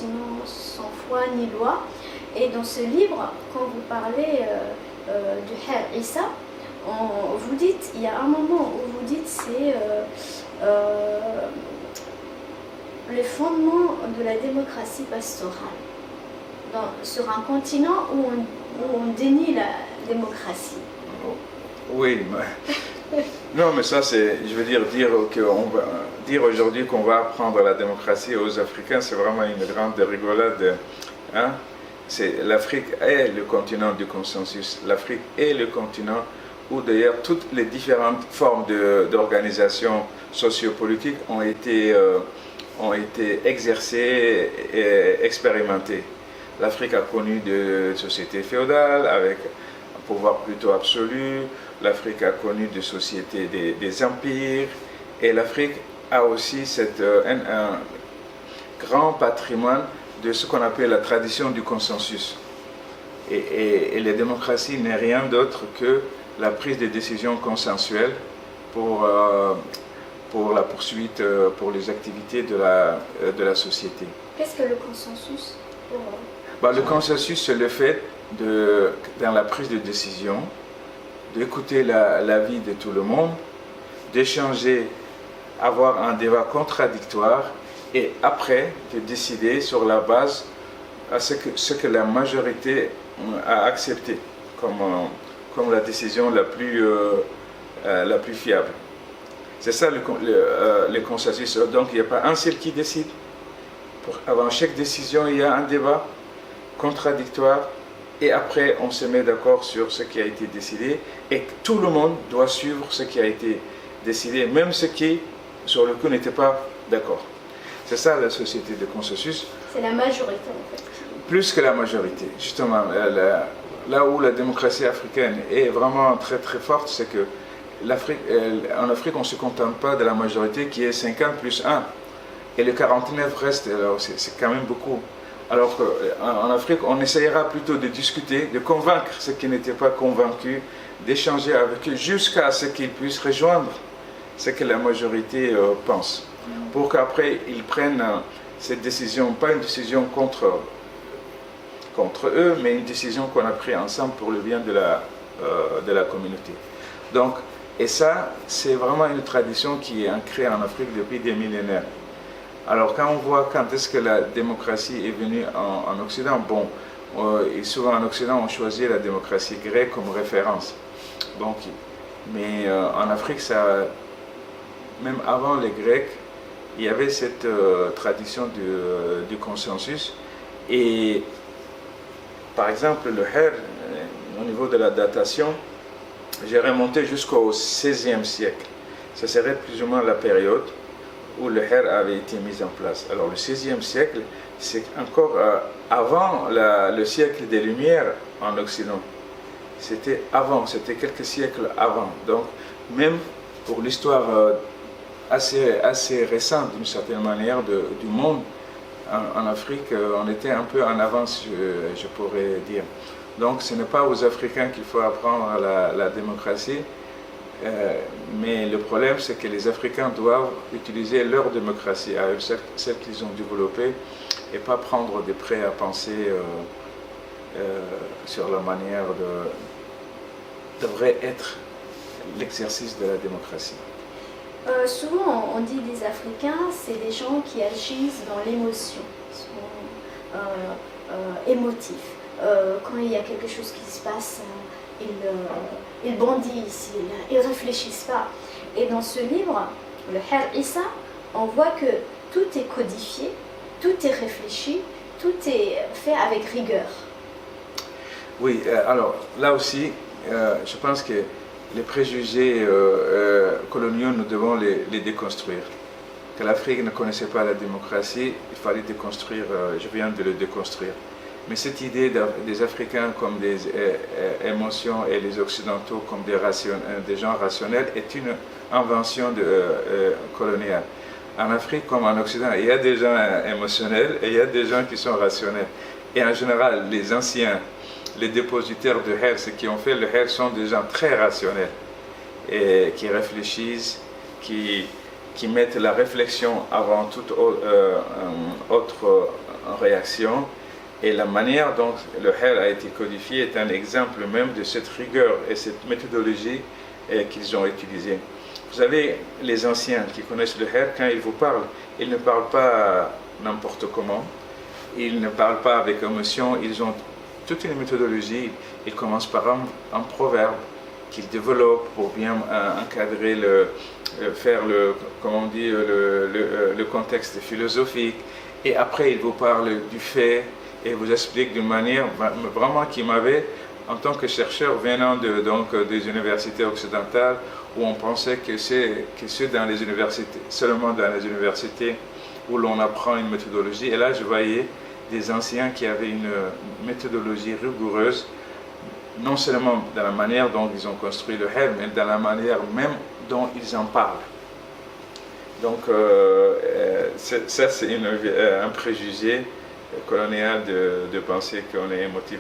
continent sans foi ni loi. Et dans ce livre, quand vous parlez du Her Issa, vous dites, il y a un moment où vous dites c'est le fondement de la démocratie pastorale sur un continent où on dénie la démocratie. Oui, mais... non, mais ça c'est, je veux dire aujourd'hui qu'on va apprendre la démocratie aux Africains, c'est vraiment une grande rigolade. Hein? L'Afrique est le continent du consensus. L'Afrique est le continent où d'ailleurs toutes les différentes formes d'organisation sociopolitique ont été exercées et expérimentées. L'Afrique a connu des sociétés féodales avec un pouvoir plutôt absolu. L'Afrique a connu des sociétés, des empires. Et l'Afrique a aussi un grand patrimoine de ce qu'on appelle la tradition du consensus. Et la démocratie n'est rien d'autre que la prise de décisions consensuelles pour la poursuite, pour les activités de la société. Qu'est-ce que le consensus Le consensus, c'est le fait, dans la prise de décision, d'écouter l'avis de tout le monde, d'échanger, avoir un débat contradictoire, et après de décider sur la base de ce que la majorité a accepté comme la décision la plus fiable. C'est ça le consensus. Donc il n'y a pas un seul qui décide. Avant chaque décision, il y a un débat contradictoire et après on se met d'accord sur ce qui a été décidé et tout le monde doit suivre ce qui a été décidé, même ceux qui sur le coup n'étaient pas d'accord. C'est ça la société de consensus. C'est la majorité en fait. Plus que la majorité, justement. Là où la démocratie africaine est vraiment très très forte, c'est que en Afrique on ne se contente pas de la majorité qui est 50 plus 1. Et le 49 reste, alors c'est quand même beaucoup. Alors qu'en Afrique, on essayera plutôt de discuter, de convaincre ceux qui n'étaient pas convaincus, d'échanger avec eux jusqu'à ce qu'ils puissent rejoindre ce que la majorité pense. Pour qu'après, ils prennent cette décision, pas une décision contre eux, mais une décision qu'on a prise ensemble pour le bien de la communauté. Donc, et ça, c'est vraiment une tradition qui est ancrée en Afrique depuis des millénaires. Alors quand on voit quand est-ce que la démocratie est venue en Occident, bon, et souvent en Occident on choisit la démocratie grecque comme référence. Donc, mais en Afrique, même avant les Grecs, il y avait cette tradition du consensus. Et par exemple, le Her, au niveau de la datation, j'ai remonté jusqu'au XVIe siècle. Ce serait plus ou moins la période où le Her avait été mis en place. Alors le XVIe siècle, c'est encore avant le siècle des Lumières en Occident. C'était avant, c'était quelques siècles avant. Donc même pour l'histoire assez récente d'une certaine manière du monde, en Afrique, on était un peu en avance, je pourrais dire. Donc ce n'est pas aux Africains qu'il faut apprendre la démocratie, mais le problème c'est que les Africains doivent utiliser leur démocratie à eux, celle qu'ils ont développée, et pas prendre des prêts à penser sur la manière devrait être l'exercice de la démocratie. Souvent on dit des Africains, c'est des gens qui agissent dans l'émotion, sont émotifs. Quand il y a quelque chose qui se passe, ils bondissent, ils ne réfléchissent pas. Et dans ce livre, le Her Issa, on voit que tout est codifié, tout est réfléchi, tout est fait avec rigueur. Oui, alors là aussi, je pense que les préjugés coloniaux, nous devons les déconstruire. Que l'Afrique ne connaissait pas la démocratie, il fallait déconstruire, je viens de le déconstruire. Mais cette idée des Africains comme des émotions et les Occidentaux comme des gens rationnels est une invention coloniale. En Afrique comme en Occident, il y a des gens émotionnels et il y a des gens qui sont rationnels. Et en général, les anciens, les dépositaires de Her, ceux qui ont fait le Her, sont des gens très rationnels et qui réfléchissent, qui mettent la réflexion avant toute autre en réaction. Et la manière dont le Her a été codifié est un exemple même de cette rigueur et cette méthodologie qu'ils ont utilisée. Vous savez, les anciens qui connaissent le Her, quand ils vous parlent, ils ne parlent pas n'importe comment, ils ne parlent pas avec émotion, ils ont toute une méthodologie. Ils commencent par un proverbe qu'ils développent pour bien encadrer, comment on dit, le contexte philosophique. Et après, ils vous parlent du fait et vous expliquent d'une manière vraiment qui m'avait, en tant que chercheur venant des universités occidentales, où on pensait que c'est dans les universités, seulement dans les universités où l'on apprend une méthodologie. Et là, je voyais des anciens qui avaient une méthodologie rigoureuse, non seulement dans la manière dont ils ont construit le Her, mais dans la manière même dont ils en parlent. Donc, ça, c'est un préjugé colonial de penser qu'on est émotif.